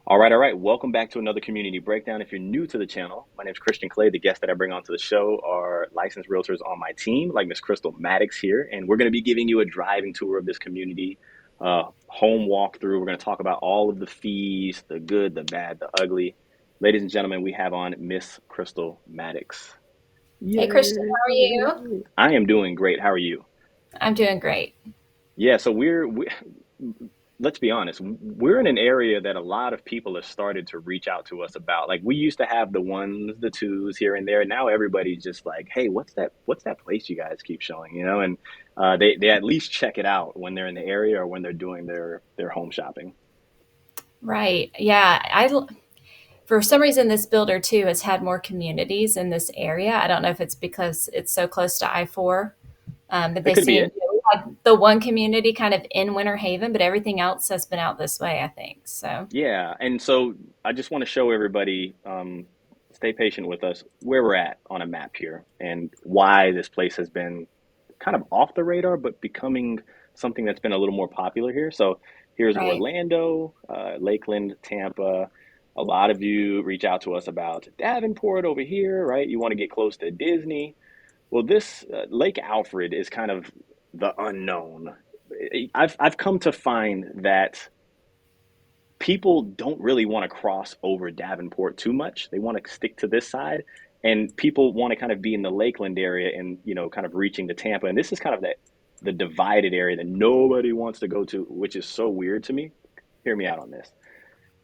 All right. Welcome back to another community breakdown. If you're new to the channel, my name is Christian Clay. The guests that I bring onto the show are licensed realtors on my team, like Miss Crystal Maddox here. And we're going to be giving you a driving tour of this community, home walkthrough. We're going to talk about all of the fees, the good, the bad, the ugly. Ladies and gentlemen, we have on Miss Crystal Maddox. Hey Christian, Yay. how are you? I am doing great. How are you? I'm doing great. Yeah, so we let's be honest, we're in an area that a lot of people have started to reach out to us about. Like we used to have the ones, the twos here and there. Now everybody's just like, "Hey, what's that place you guys keep showing?" And they at least check it out when they're in the area or when they're doing their home shopping. Right. Yeah. For some reason, this builder too has had more communities in this area. I don't know if it's because it's so close to I-4, but That they could be seem, it. we had the one community kind of in Winter Haven, but everything else has been out this way, I think. So, Yeah, and so I just want to show everybody, stay patient with us, where we're at on a map here and why this place has been kind of off the radar, but becoming something that's been a little more popular here. So here's right. Orlando, Lakeland, Tampa. A lot of you reach out to us about Davenport over here, right? You want to get close to Disney. Well, this Lake Alfred is kind of the unknown. I've come to find that people don't really want to cross over Davenport too much. They want to stick to this side, and people want to kind of be in the Lakeland area and kind of reaching to Tampa. And this is kind of the divided area that nobody wants to go to, which is so weird to me. Hear me out on this.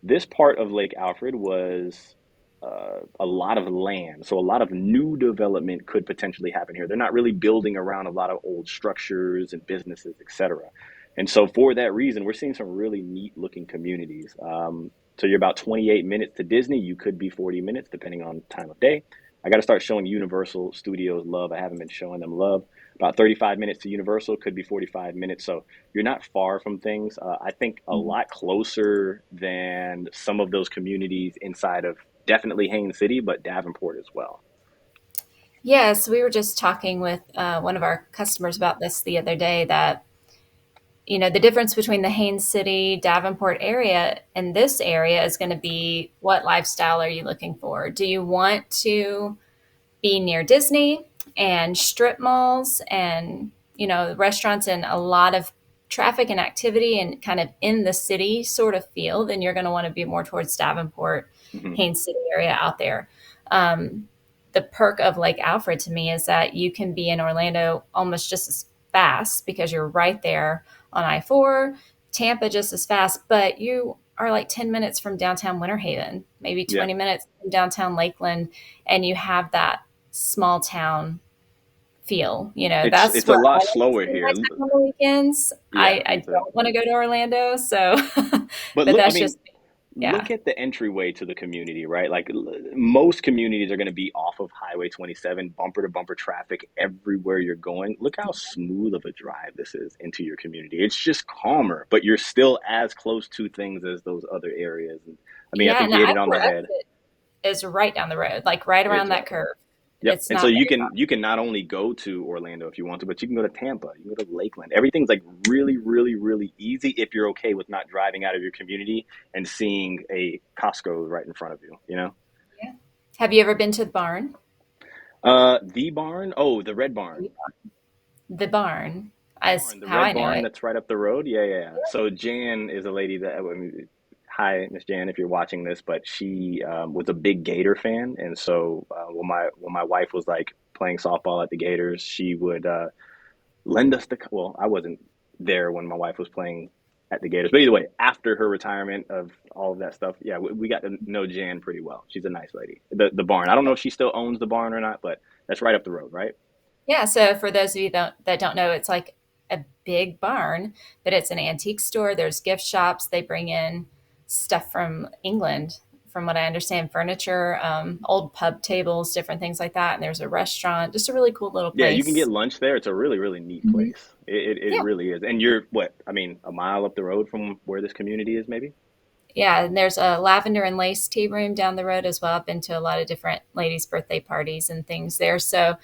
This part of Lake Alfred was a lot of land, so a lot of new development could potentially happen here. They're not really building around a lot of old structures and businesses, etc. And so, for that reason, we're seeing some really neat looking communities. So you're about 28 minutes to Disney. You could be 40 minutes, depending on time of day. I got to start showing Universal Studios love. I haven't been showing them love. About 35 minutes to Universal, could be 45 minutes. So you're not far from things. I think a Mhm. lot closer than some of those communities inside of definitely Haines City, but Davenport as well. Yes, we were just talking with one of our customers about this the other day that the difference between the Haines City, Davenport area and this area is going to be what lifestyle are you looking for? Do you want to be near Disney and strip malls and, restaurants and a lot of traffic and activity and kind of in the city sort of feel? Then you're going to want to be more towards Davenport, Hmm. Haines City area out there. Um, the perk of Lake Alfred to me is that you can be in Orlando almost just as fast because you're right there on I-4, Tampa just as fast, but you are like 10 minutes from downtown Winter Haven, maybe Yeah, 20 minutes from downtown Lakeland, and you have that small town feel. it's That's a where I lot like to slower spend my here. time on the weekends. Yeah, I me too. don't want to go to Orlando, so, But but look, I that's mean, just, yeah. look at the entryway to the community, right? Like most communities are going to be off of Highway 27, bumper to bumper traffic everywhere you're going. Look how smooth of a drive this is into your community. It's just calmer, but you're still as close to things as those other areas. And I mean, I Yeah, think and the you hit it on I-4 the head. exit is right down the road, like right around It's that right. curve. Yep. It's And so not very far. you can not only go to Orlando if you want to, but you can go to Tampa, you can go to Lakeland. Everything's like really, really, really easy if you're okay with not driving out of your community and seeing a Costco right in front of you. Yeah. Have you ever been to the barn? The barn. Oh, the red barn. The barn, The as barn, the how red I know barn it. that's right up the road. Yeah, yeah, yeah. So Jan is a lady that, I mean, hi, Miss Jan, if you're watching this, but she was a big Gator fan, and so when my wife was like playing softball at the Gators, she would lend us the. Well, I wasn't there when my wife was playing at the Gators, but either way, after her retirement of all of that stuff, yeah, we got to know Jan pretty well. She's a nice lady. The barn. I don't know if she still owns the barn or not, but that's right up the road, right? Yeah, so for those of you that don't know, it's like a big barn, but it's an antique store. There's gift shops. They bring in stuff from England, from what I understand, furniture, old pub tables, different things like that. And there's a restaurant, just a really cool little Yeah, you can get place. lunch there. It's a really, really neat Mhm. place. It Yeah. really is. And you're what? I mean, a mile up the road from where this community is, maybe? Yeah, and there's a lavender and lace tea room down the road as well. I've been to a lot of different ladies' birthday parties and things there. So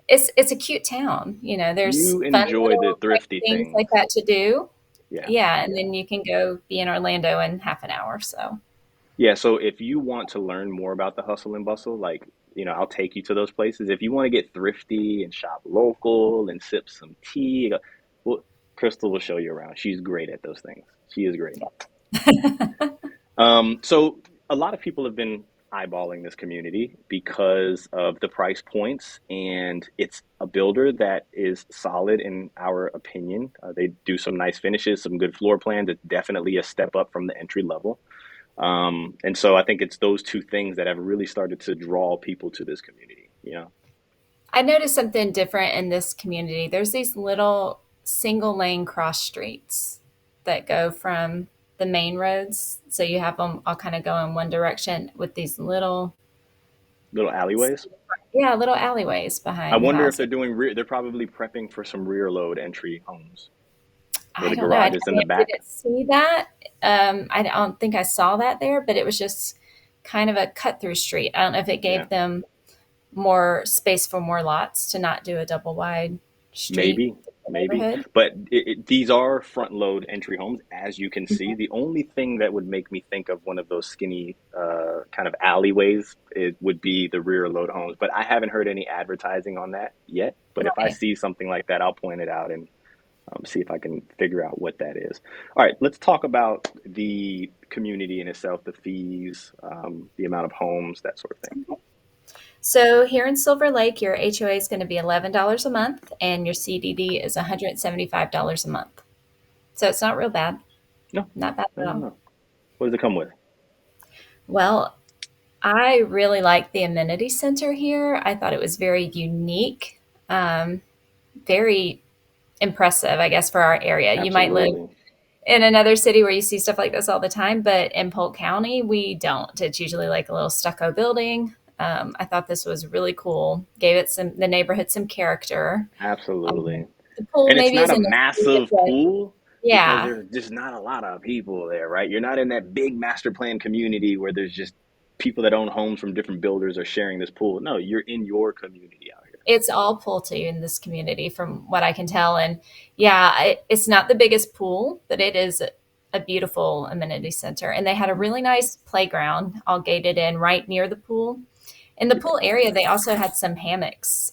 it's a cute town. There's You fun enjoy the little like thrifty things like things. that to do. Yeah. Yeah, and then you can go be in Orlando in half an hour. So Yeah, so if you want to learn more about the hustle and bustle, like, I'll take you to those places. If you want to get thrifty and shop local and sip some tea, well, Crystal will show you around. She's great at those things. She is great. So a lot of people have been eyeballing this community because of the price points, and it's a builder that is solid in our opinion. They do some nice finishes, some good floor plans. It's definitely a step up from the entry level. And so I think it's those two things that have really started to draw people to this community. I noticed something different in this community. There's these little single lane cross streets that go from the main roads. So you have them all kind of go in one direction with these little, Little alleyways. yeah, little alleyways I behind wonder if houses. they're they're probably prepping for some rear load entry homes where I the don't know. I garage is in the back. didn't see that. I don't think I saw that there, but it was just kind of a cut through street. I don't know if it Yeah. gave them more space for more lots to not do a double wide street Maybe, maybe. neighborhood. But these are front load entry homes, as you can see. The only thing that would make me think of one of those skinny kind of alleyways, it would be the rear load homes. But I haven't heard any advertising on that yet. But if I Right. see something like that, I'll point it out and see if I can figure out what that is. All right, let's talk about the community in itself, the fees, the amount of homes, that sort of thing. So here in Silver Lake, your HOA is going to be $11 a month, and your CDD is $175 a month. So it's not real bad. No, Not bad no, at no, all. no. What does it come with? Well, I really like the amenity center here. I thought it was very unique, um, very impressive, I guess, for our area. You might live Absolutely. in another city where you see stuff like this all the time, but in Polk County, we don't. It's usually like a little stucco building. I thought this was really cool. Gave it the neighborhood some character. Absolutely. The pool And it's maybe not a isn't as big as massive pool because yeah, there's just not a lot of people there, right? You're not in that big master plan community where there's just people that own homes from different builders are sharing this pool. No, you're in your community out here. it's all Pulte in this community from what I can tell. And yeah, it's not the biggest pool, but it is a beautiful amenity center. And they had a really nice playground all gated in right near the pool. In the pool area, they also had some hammocks.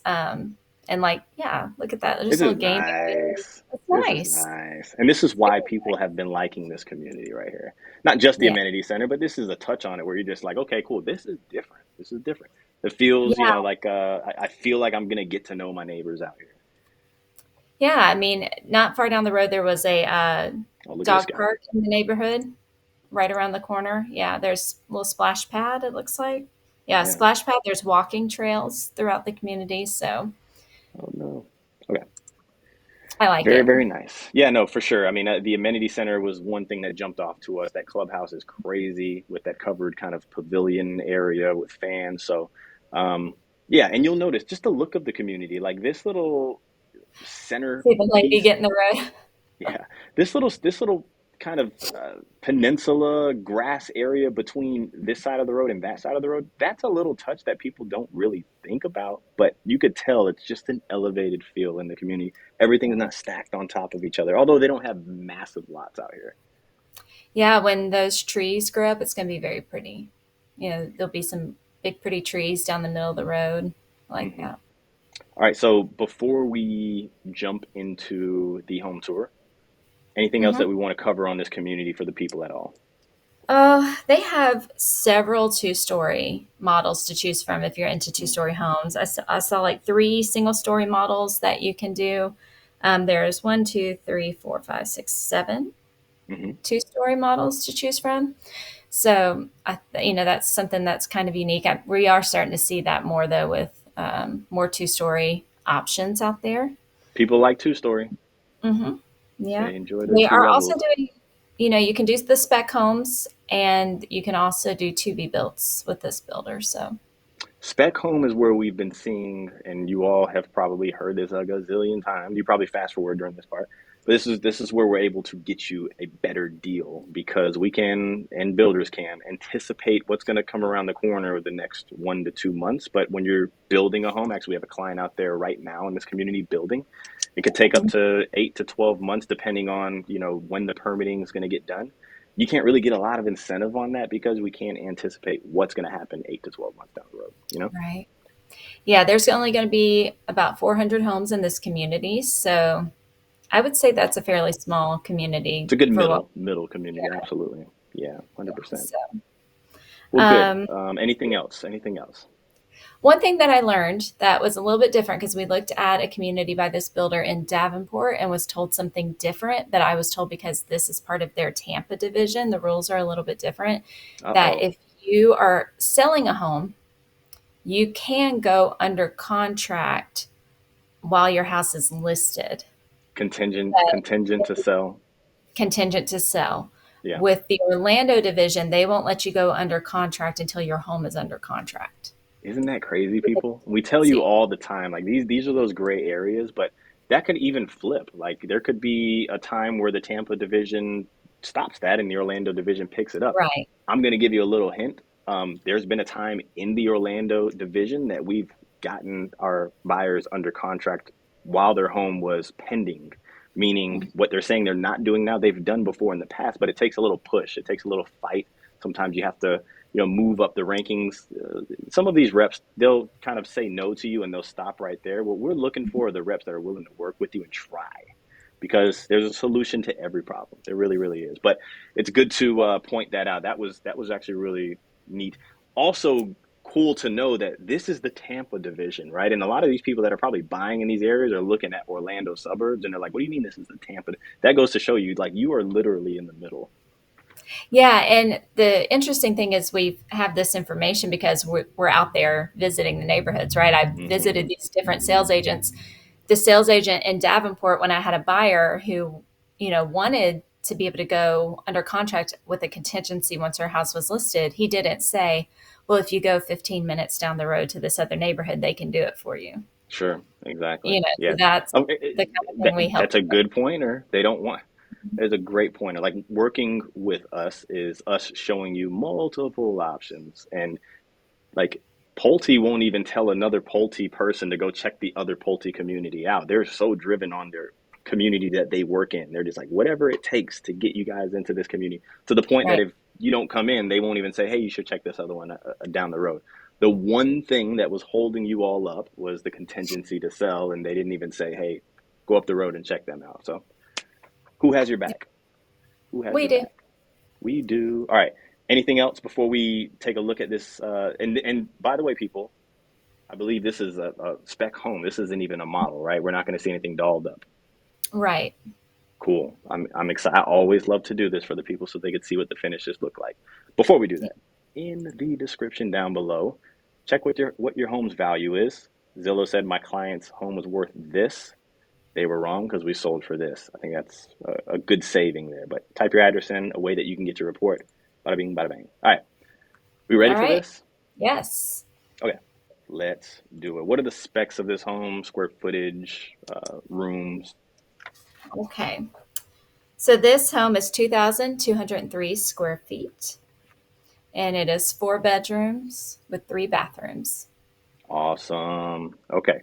And like, yeah, look at that. There's This a is little game area. nice. It's This is nice. nice. And this is why people have been liking this community right here. Not just the Yeah. amenity center, but this is a touch on it where you're just like, okay, cool. This is different. This is different. It feels, Yeah. like I feel like I'm gonna get to know my neighbors out here. Yeah. I mean, not far down the road, there was a Oh, look at this dog guy. park in the neighborhood right around the corner. Yeah, there's a little splash pad, it looks like. Yeah, Yeah. splash pad. There's walking trails throughout the community. So Oh no. Okay. I like Very, it. very nice. Yeah, no, for sure. I mean, the amenity center was one thing that jumped off to us. That clubhouse is crazy with that covered kind of pavilion area with fans. So, yeah, and you'll notice just the look of the community, like this little center See the lady piece. get in the road. Yeah, this little kind of peninsula grass area between this side of the road and that side of the road. That's a little touch that people don't really think about, but you could tell it's just an elevated feel in the community. Everything's not stacked on top of each other, although they don't have massive lots out here. Yeah, when those trees grow up, it's going to be very pretty. You know, there'll be some big, pretty trees down the middle of the road like Hmm. that. All right, so before we jump into the home tour, anything else Hmm. that we want to cover on this community for the people at all? They have several two-story models to choose from if you're into two-story homes. I saw like three single-story models that you can do. There's one, two, three, four, five, six, seven Hmm. two-story models to choose from. So that's something that's kind of unique. We are starting to see that more though with more two-story options out there. People like two-story. Hmm. Yeah, They enjoy their they two are also levels. doing. You can do the spec homes, and you can also do to be builts with this builder. So Spec home is where we've been seeing, and you all have probably heard this a gazillion times. You probably fast forward during this part, but this is where we're able to get you a better deal because we can, and builders can, anticipate what's going to come around the corner over the next 1 to 2 months. But when you're building a home, actually, we have a client out there right now in this community building. It could take up to 8 to 12 months, depending on when the permitting is going to get done. you can't really get a lot of incentive on that because we can't anticipate what's going to happen 8 to 12 months down the road, you know? Right. Yeah, there's only going to be about 400 homes in this community, so I would say that's a fairly small community It's a good for what. middle community, Yeah. absolutely. Yeah, Yeah. 100%. So, Well, good. um, Anything else? Anything else? one thing that I learned that was a little bit different because we looked at a community by this builder in Davenport and was told something different, but I was told because this is part of their Tampa division, the rules are a little bit different. That Uh-oh. if you are selling a home, you can go under contract while your house is listed, Contingent to sell. contingent to sell. Yeah. With the Orlando division, they won't let you go under contract until your home is under contract. Isn't that crazy, people? We tell you See, all the time, like these are those gray areas, but that could even flip. Like there could be a time where the Tampa division stops that and the Orlando division picks it up. right. I'm going to give you a little hint. There's been a time in the Orlando division that we've gotten our buyers under contract while their home was pending, meaning what they're saying they're not doing now, they've done before in the past, but it takes a little push. It takes a little fight. Sometimes you have to, move up the rankings. Some of these reps, they'll kind of say no to you and they'll stop right there. What we're looking for are the reps that are willing to work with you and try because there's a solution to every problem. There really, really is. But it's good to point that out. That was actually really neat. Also, cool to know that this is the Tampa division, right? And a lot of these people that are probably buying in these areas are looking at Orlando suburbs and they're like, "What do you mean this is the Tampa?" That goes to show you, like, you are literally in the middle. Yeah, and the interesting thing is we have this information because we're out there visiting the neighborhoods, right? I Hmm. visited these different sales agents. The sales agent in Davenport, when I had a buyer who, wanted to be able to go under contract with a contingency once her house was listed, he didn't say, well, if you go 15 minutes down the road to this other neighborhood, they can do it for you. Sure, exactly. So Yeah. that's Oh, the kind of thing we help that's a with. good pointer. They don't want. There's a great pointer. Like working with us is us showing you multiple options, and like Pulte won't even tell another Pulte person to go check the other Pulte community out. They're so driven on their community that they work in. They're just like whatever it takes to get you guys into this community. To the point that Right. if you don't come in, they won't even say, "Hey, you should check this other one down the road." The one thing that was holding you all up was the contingency to sell, and they didn't even say, "Hey, go up the road and check them out." So, who has your back? Who has We your do. back? We do. All right. Anything else before we take a look at this? And by the way, people, I believe this is a spec home. This isn't even a model, right? We're not going to see anything dolled up. Right. Cool. I'm excited. I always love to do this for the people so they could see what the finishes look like. Before we do that, in the description down below, check what your home's value is. Zillow said my client's home was worth this. They were wrong because we sold for this. I think that's a good saving there. But type your address in a way that you can get your report. Bada bing, bada bang. All right. We ready All for right. this? Yes. Okay. Let's do it. What are the specs of this home? Square footage, rooms? Okay. So this home is 2,203 square feet, and it is 4 bedrooms with 3 bathrooms. Awesome. Okay.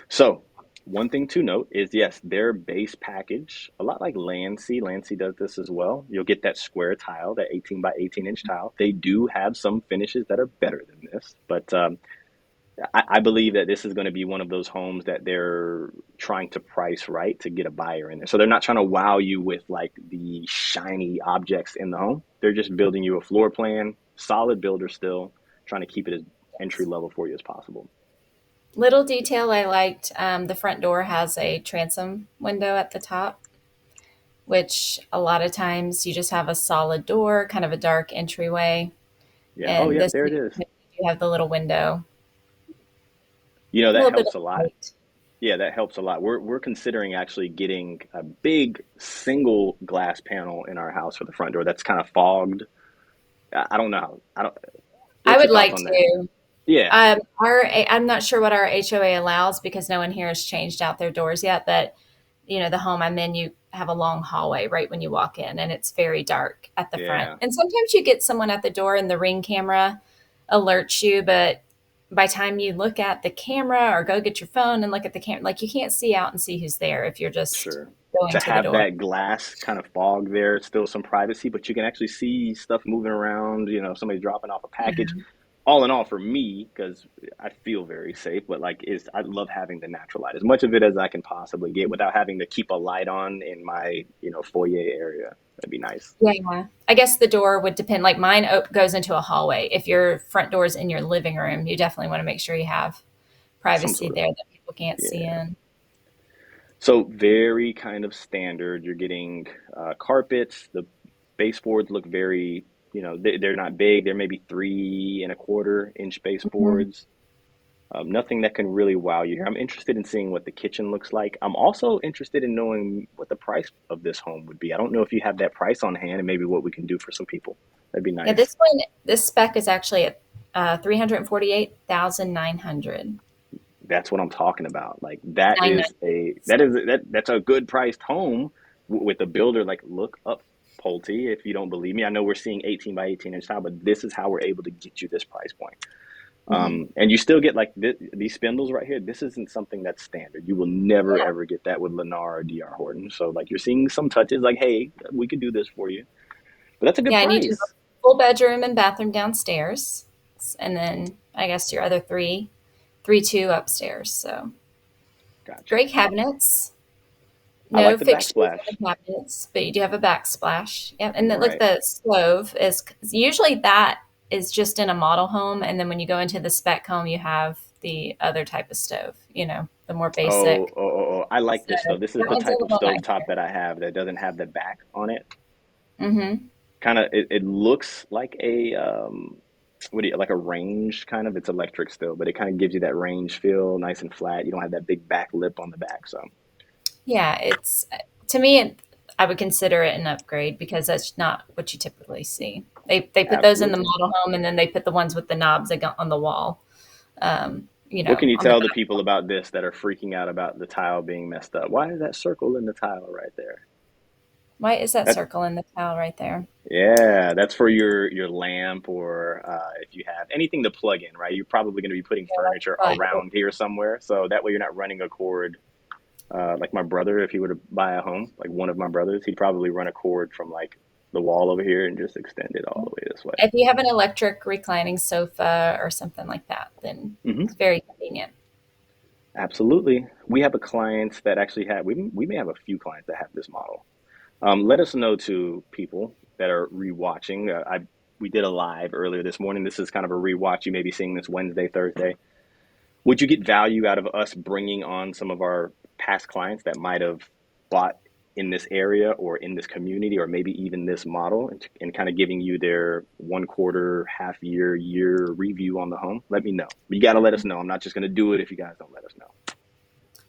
So, one thing to note is yes, their base package, a lot like Landsea does this as well. You'll get that square tile, that 18 by 18-inch tile. They do have some finishes that are better than this, but I believe that this is going to be one of those homes that they're trying to price right to get a buyer in there. So they're not trying to wow you with like the shiny objects in the home. They're just building you a floor plan, solid builder still, trying to keep it as entry level for you as possible. Little detail I liked, the front door has a transom window at the top, which a lot of times you just have a solid door, kind of a dark entryway. Yeah. Oh, And yep. this There it is. you have the little window, a That little bit helps of a lot. light. Yeah, that helps a lot. We're considering actually getting a big single glass panel in our house for the front door. That's kind of fogged. I don't know. I don't. I What's would your thoughts like on that? to. Yeah. I'm not sure what our HOA allows because no one here has changed out their doors yet. But the home I'm in, you have a long hallway right when you walk in, and it's very dark at the front. Yeah. And sometimes you get someone at the door, and the Ring camera alerts you, but by the time you look at the camera or go get your phone and look at the camera, like you can't see out and see who's there if you're just Sure. going to to the have door. that glass kind of fog there. It's still some privacy, but you can actually see stuff moving around. Somebody dropping off a package. Yeah. All in all, for me, because I feel very safe, but like is I love having the natural light as much of it as I can possibly get without having to keep a light on in my foyer area. That'd be nice. Yeah. I guess the door would depend. Like mine goes into a hallway. If your front door is in your living room, you definitely want to make sure you have Some privacy sort of there that people can't see yeah. in. So very kind of standard. You're getting carpets. The baseboards look very, they're not big. They're maybe 3.25 inch Mhm. baseboards. Nothing that can really wow you here. I'm interested in seeing what the kitchen looks like. I'm also interested in knowing what the price of this home would be. I don't know if you have that price on hand and maybe what we can do for some people. That'd be Yeah, nice. this spec is actually at 348,900. That's what I'm talking about. Like that is 990. that's a good priced home with a builder. Like look up Pulte if you don't believe me. I know we're seeing 18 by 18 inch tile, but this is how we're able to get you this price point. Hmm. And you still get like these spindles right here. This isn't something that's standard. You will never Yeah. ever get that with Lennar or DR Horton. So like you're seeing some touches like, hey, we could do this for you. But that's a good Yeah, and you do have price. a full bedroom and bathroom downstairs, and then I guess your other two upstairs. So Gotcha. great cabinets. I No like the fixtures backsplash. in the cabinets, but you do have a backsplash. Yeah, and then look, Right. the stove is usually that is just in a model home, and then when you go into the spec home, you have the other type of stove. The more Oh, basic. oh, oh, oh. I like So this though. This is that the one's a type of little stove top nicer. that I have that doesn't have the back on it. Mm-hmm. Kind of, it looks like a what do you like a range kind of. It's electric still, but it kind of gives you that range feel, nice and flat. You don't have that big back lip on the back, so Yeah, it's to me, I would consider it an upgrade because that's not what you typically see. They put those in the absolutely. model home, and then they put the ones with the knobs that go on the wall. What can you On the tell the back. people about this that are freaking out about the tile being messed up? Why is that circle in the tile right there? Why is that That circle in the tile right there? yeah, that's for your lamp or if you have anything to plug in, right? You're probably going to be putting Yeah, that's furniture fine. around here somewhere, so that way you're not running a cord. Like my brother, if he were to buy a home, like one of my brothers, he'd probably run a cord from like the wall over here and just extend it all the way this way. If you have an electric reclining sofa or something like that, then Hmm. it's very convenient. Absolutely. We have a client that actually had, we may have a few clients that have this model. Let us know to people that are rewatching. We did a live earlier this morning. This is kind of a rewatch. You may be seeing this Wednesday, Thursday. Would you get value out of us bringing on some of our past clients that might have bought in this area or in this community or maybe even this model and kind of giving you their 1/4, half year review on the home? Let me know. You got to let us know. I'm not just going to do it if you guys don't let us know.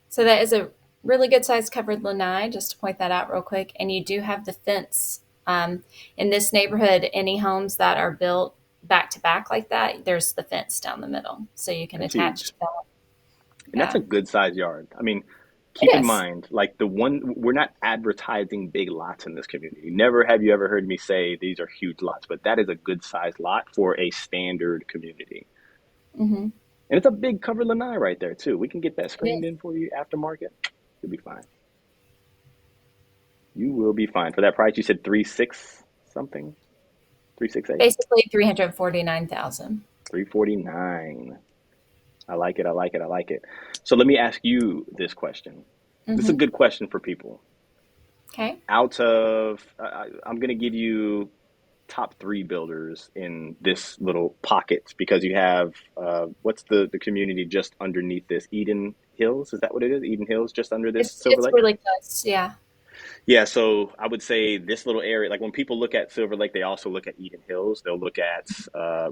So that is a really good size covered lanai, just to point that out real quick. And you do have the fence. In this neighborhood, any homes that are built back to back like that, there's the fence down the middle. So you can That's attach huge. to that. And that's a Yeah, good size yard. I mean, keep it in is. mind, like we're not advertising big lots in this community. Never have you ever heard me say these are huge lots, but that is a good size lot for a standard community. Hmm. And it's a big covered lanai right there too. We can get that It screened is. in for you aftermarket. You'll be fine. You will be fine. For that price, you said 3.6 something? 3.68? Basically 349,000. 349. I like it. I like it. I like it. So let me ask you this question. This is a Hmm. good question for people. Okay. Out of, I'm going to give you top three builders in this little pocket because you have, what's the community just underneath this? Eden Hills? Is that what it is? Eden Hills just under this Silver It's Lake? really close. Yeah. Yeah, so I would say this little area, like when people look at Silver Lake, they also look at Eden Hills. They'll look at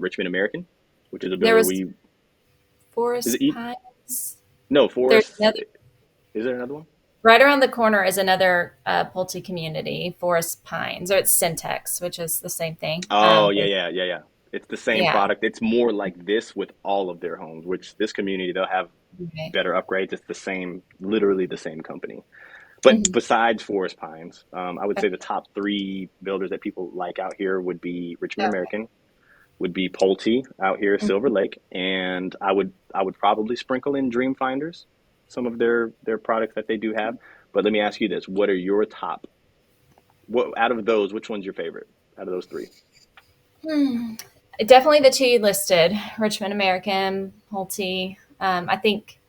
Richmond American, which is a There builder was we, is it Forest Eden? Pines. No, There's Forest. another Is there another one? right around the corner is another Pulte community, Forest Pines, or it's Syntex, which is the same thing. Oh, yeah, yeah, yeah, yeah. It's the same Yeah. product. It's more like this with all of their homes, which this community, they'll have Okay. better upgrades. It's the same, literally the same company. But Hmm. besides Forest Pines, I would say Okay. the top three builders that people like out here would be Richmond Okay. American, would be Pulte out here, Silver Mhm. Lake, and I would probably sprinkle in Dream Finders, some of their products that they do have. But let me ask you this: what are your top? What out of those? Which one's your favorite out of those three? Hmm. Definitely the two you listed, Richmond American, Pulte. I think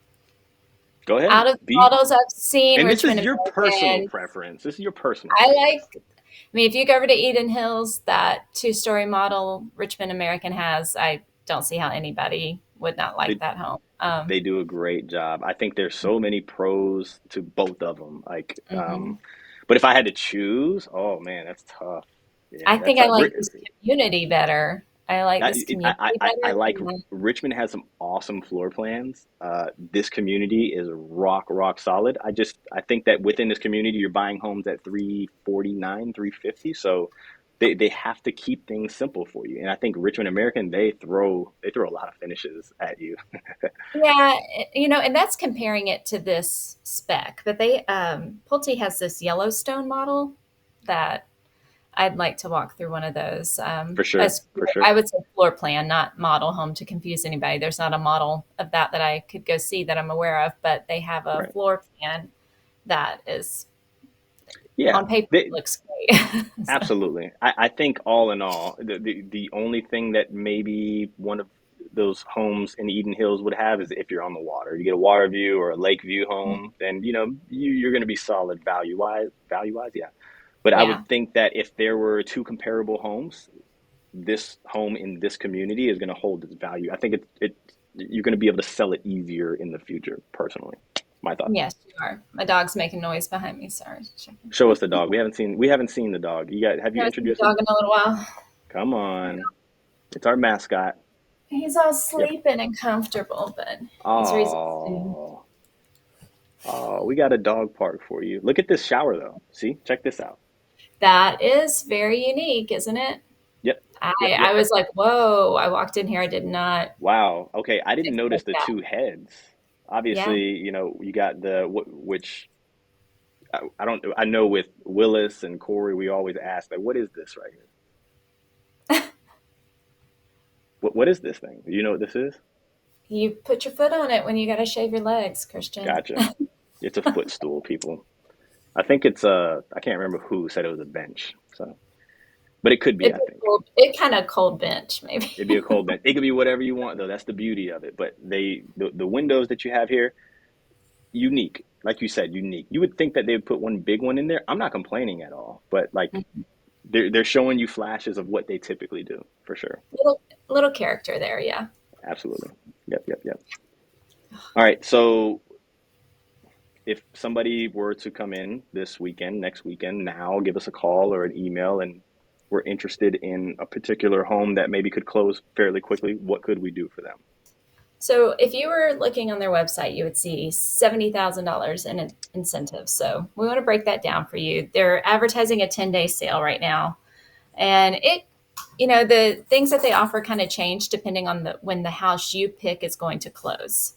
Go ahead. out of the Be models I've seen, and this is Richmond your personal American, preference. This is your personal I preference. like. I mean, if you go over to Eden Hills, that two-story model Richmond American has, I don't see how anybody would not like They that home. they do a great job. I think there's so many pros to both of them. Mhm. But if I had to choose, oh man, that's tough. Yeah, I that's think I tough. like this community better. I like this I, community I better like than the. Richmond has some awesome floor plans. This community is rock solid. I think that within this community, you're buying homes at 349, 350. So they have to keep things simple for you. And I think Richmond American, they throw a lot of finishes at you. Yeah, and that's comparing it to this spec. But Pulte has this Yellowstone model that I'd like to walk through one of those. For sure, As for sure. I would say floor plan, not model home to confuse anybody. There's not a model of that I could go see that I'm aware of, but they have a Right. floor plan that is Yeah. on paper They looks great. So, Absolutely. I think all in all, the only thing that maybe one of those homes in Eden Hills would have is if you're on the water. You get a water view or a lake view home, then you're going to be solid value wise, yeah. But I yeah. would think that if there were two comparable homes, this home in this community is going to hold its value. I think you're going to be able to sell it easier in the future. Personally, my thought. Yes, you are. My dog's making noise behind me. Sorry. Checking. Show us the dog. We haven't seen the dog. Have you Haven't seen the introduced it? dog in a little while. Come on. It's our mascot. He's all Yep. sleeping and comfortable, but he's resisting. Oh, oh, we got a dog park for you. Look at this shower though. See, check this out. That is very unique, isn't it? Yep, I yep, I yep. was like, whoa. I walked in here. I did not Wow. Okay, I didn't notice expect the that. two heads. Yeah. Obviously, you got which I don't. I know with Willis and Corey, we always ask like, what is this right here? What is this thing? Do you know what this is? You put your foot on it when you got to shave your legs, Christian. Gotcha. It's a footstool, people. I think I can't remember who said it was a bench. So, but it could be. I think. It kind of cold bench, maybe. It'd be a cold bench. It could be whatever you want, though. That's the beauty of it. But the windows that you have here, unique. Like you said, unique. You would think that they would put one big one in there. I'm not complaining at all. But like they're showing you flashes of what they typically do for sure. Little character there, yeah. Absolutely. Yep, yep, yep. All right. So if somebody were to come in this weekend, next weekend, now give us a call or an email, and we're interested in a particular home that maybe could close fairly quickly, what could we do for them? So if you were looking on their website, you would see $70,000 in incentives. So we want to break that down for you. They're advertising a 10-day sale right now. And the things that they offer kind of change depending on when the house you pick is going to close.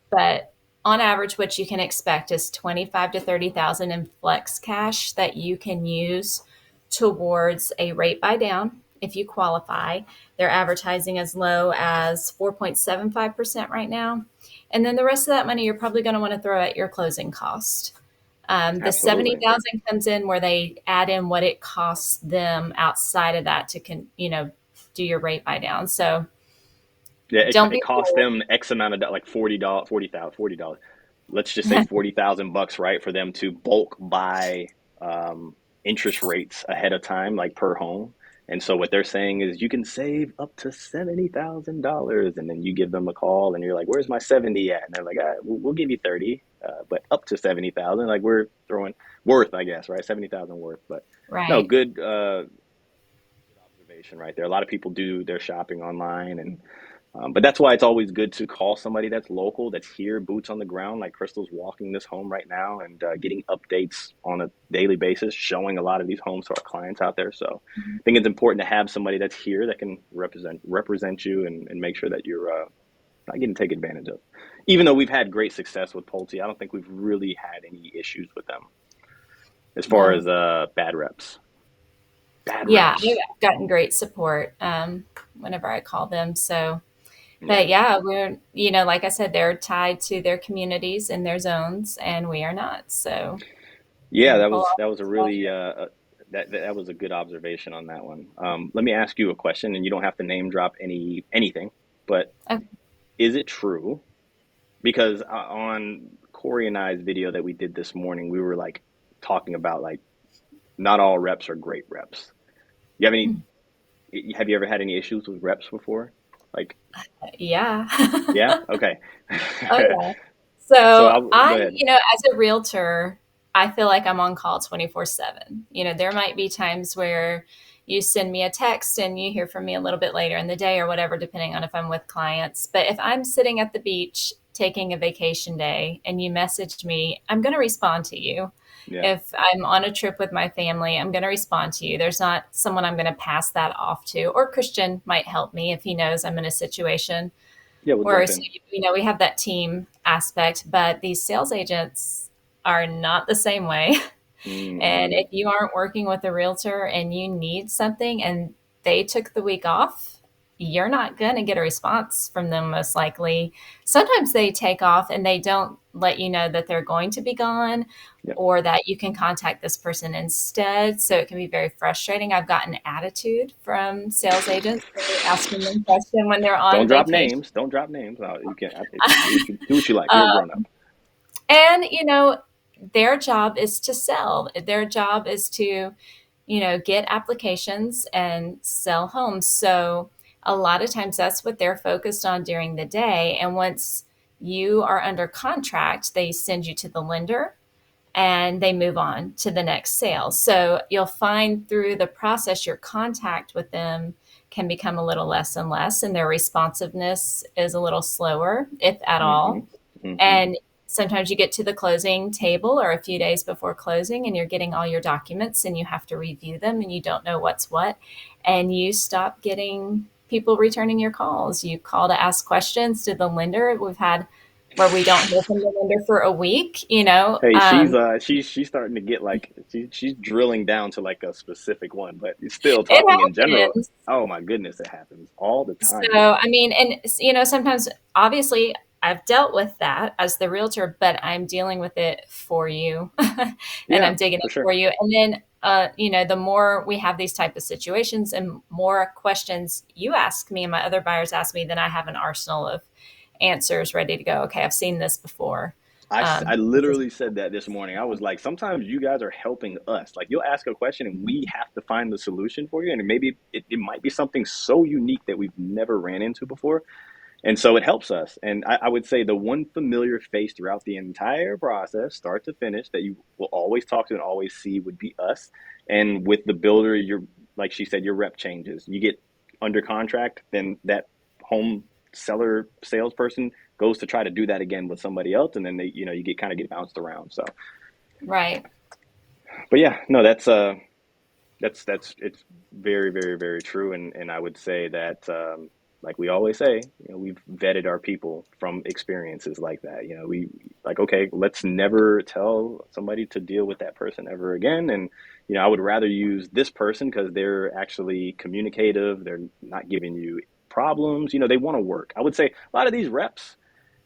But on average, what you can expect is 25 to 30,000 in flex cash that you can use towards a rate buy down if you qualify. They're advertising as low as 4.75% right now. And then the rest of that money you're probably going to want to throw at your closing cost. The Absolutely. 70,000 comes in where they add in what it costs them outside of that to do your rate buy down. So Yeah, don't it be costs fooled. them X amount of like $40, $40,000. Let's just say $40,000, right, for them to bulk buy interest rates ahead of time, like per home. And so what they're saying is you can save up to $70,000, and then you give them a call, and you're like, "Where's my 70 at?" And they're like, "We'll give you 30, but up to 70,000." Like we're throwing worth, I guess, right? 70,000 worth, but no, Right. good observation right there. A lot of people do their shopping online, and but that's why it's always good to call somebody that's local, that's here, boots on the ground. Like Crystal's walking this home right now and getting updates on a daily basis, showing a lot of these homes to our clients out there. So I think it's important to have somebody that's here that can represent you and make sure that you're not getting taken advantage of. Even though we've had great success with Pulte, I don't think we've really had any issues with them as far No. as bad reps. Bad Yeah, reps. I've gotten great support whenever I call them. So But Yeah. yeah, we're, like I said, they're tied to their communities and their zones, and we are not. So Yeah, can pull off that was a the small really trip. that was a good observation on that one. Let me ask you a question, and you don't have to name drop anything, but Okay. is it true? Because on Corey and I's video that we did this morning, we were like talking about like not all reps are great reps. You have any? Have you ever had any issues with reps before? Like, Yeah. yeah, okay. Oh, yeah. So So go ahead. as a realtor, I feel like I'm on call 24/7. There might be times where you send me a text and you hear from me a little bit later in the day or whatever, depending on if I'm with clients. But if I'm sitting at the beach taking a vacation day and you message me, I'm going to respond to you. Yeah, If I'm on a trip with my family, I'm going to respond to you. There's not someone I'm going to pass that off to. Or Christian might help me if he knows I'm in a situation yeah, we'll where, jump so, in. we have that team aspect, but these sales agents are not the same way. And Mm-hmm. if you aren't working with a realtor and you need something and they took the week off, you're not going to get a response from them most likely. Sometimes they take off and they don't let you know that they're going to be gone Yeah. or that you can contact this person instead. So it can be very frustrating. I've gotten attitude from sales agents asking them questions when they're Don't on drop vacation. names. Don't drop names. No, you can't. Do what you like. You're a grown up. And, their job is to sell. Their job is to, get applications and sell homes. So a lot of times that's what they're focused on during the day. And once you are under contract, they send you to the lender and they move on to the next sale. So you'll find through the process, your contact with them can become a little less and less, and their responsiveness is a little slower, if at Mm-hmm. all. Mm-hmm. And sometimes you get to the closing table or a few days before closing and you're getting all your documents and you have to review them and you don't know what's what. And you stop getting people returning your calls. You call to ask questions to the lender. We've had where we don't hear from the lender for a week, Hey, she's starting to get like she's drilling down to like a specific one, but still it talking in general. happens. Oh my goodness, it happens all the time. So, I mean, and sometimes obviously I've dealt with that as the realtor, but I'm dealing with it for you and Yeah, I'm digging for it sure. for you. And then, the more we have these type of situations and more questions you ask me and my other buyers ask me, then I have an arsenal of answers ready to go. Okay, I've seen this before. I This is literally said that this morning. I was like, sometimes you guys are helping us. Like, you'll ask a question and we have to find the solution for you. And maybe it might be something so unique that we've never ran into before. And so it helps us. And I would say the one familiar face throughout the entire process, start to finish, that you will always talk to and always see would be us. And with the builder, like she said, your rep changes. You get under contract, then that home seller salesperson goes to try to do that again with somebody else, and then you get kind of get bounced around. So, right. but yeah, no, that's it's very, very, very true. And I would say that like we always say, we've vetted our people from experiences like that. We like, okay, let's never tell somebody to deal with that person ever again. And I would rather use this person because they're actually communicative, they're not giving you problems, they want to work. I would say a lot of these reps,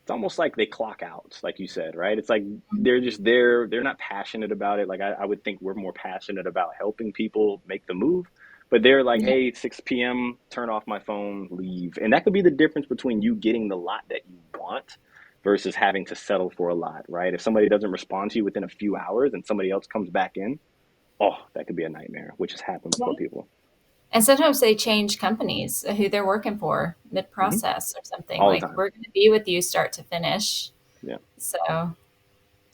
it's almost like they clock out, like you said, right? It's like they're just there. They're not passionate about it. Like I would think we're more passionate about helping people make the move, but they're like, Yeah. hey, 6 p.m., turn off my phone, leave. And that could be the difference between you getting the lot that you want versus having to settle for a lot, right? If somebody doesn't respond to you within a few hours and somebody else comes back in, oh, that could be a nightmare, which has happened before people. And sometimes they change companies, who they're working for mid Hmm. process or something. All the Like, time. we're going to be with you start to finish. Yeah. So,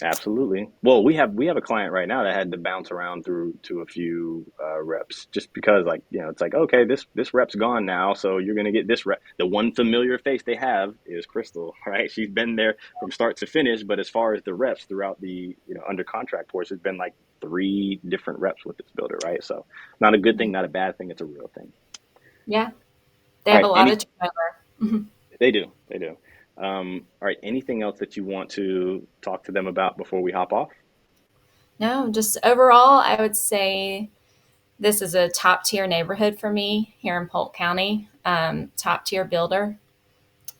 Absolutely. Well, we have a client right now that had to bounce around through to a few reps just because, like, it's like, okay, this rep's gone now, so you're gonna get this rep. The one familiar face they have is Crystal, right? She's been there from start to finish, but as far as the reps throughout the under contract portion, it's been like three different reps with this builder, right? So not a good thing, not a bad thing. It's a real thing. yeah, they All have a right, lot of turnover. Mhm. they do, they do. All right, anything else that you want to talk to them about before we hop off? No, just overall, I would say this is a top tier neighborhood for me here in Polk County, top tier builder.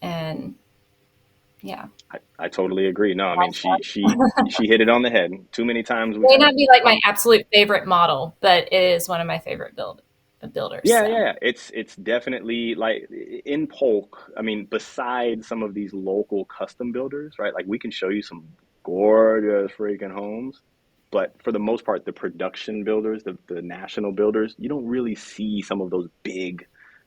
And yeah, I totally agree. No, I mean she hit it on the head. Too many times we may kind not of be like my come. absolute favorite model, but it is one of my favorite builders. Yeah, So yeah, it's definitely like in Polk. I mean, besides some of these local custom builders, right? Like we can show you some gorgeous freaking homes, but for the most part, the production builders, the national builders, you don't really see some of those big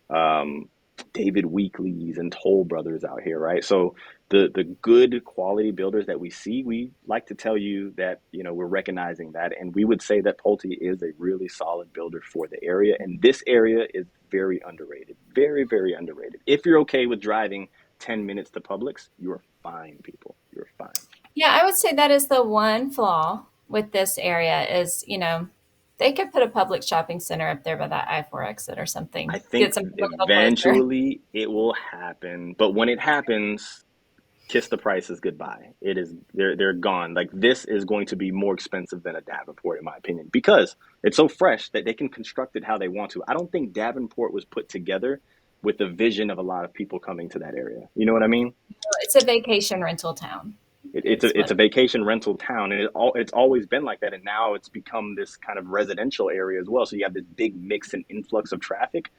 um, David Weekleys and Toll Brothers out here, right? So the good quality builders that we see, we like to tell you that we're recognizing that, and we would say that Pulte is a really solid builder for the area, and this area is very underrated, very very underrated. If you're okay with driving 10 minutes to Publix, you're fine, people. You're fine. yeah, I would say that is the one flaw with this area is, they could put a public shopping center up there by that I-4 exit or I something. Get think some people a little closer. eventually it will happen, but when it happens, kiss the prices goodbye. It is they're gone. Like this is going to be more expensive than a Davenport, in my opinion, because it's so fresh that they can construct it how they want to. I don't think Davenport was put together with the vision of a lot of people coming to that area. You know what I mean? It's a vacation rental town, It's is a what. it's a vacation rental town, and it's always been like that. And now it's become this kind of residential area as well. So you have this big mix and influx of traffic.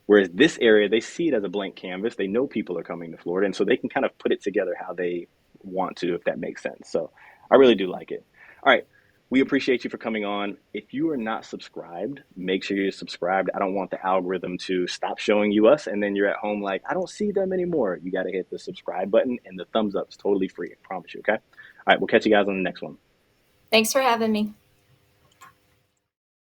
Whereas this area, they see it as a blank canvas. They know people are coming to Florida, and so they can kind of put it together how they want to, if that makes sense. So I really do like it. All right. We appreciate you for coming on. If you are not subscribed, make sure you're subscribed. I don't want the algorithm to stop showing you us, and then you're at home like, I don't see them anymore. You got to hit the subscribe button, and the thumbs up is totally free. I promise you, okay? All right. We'll catch you guys on the next one. Thanks for having me.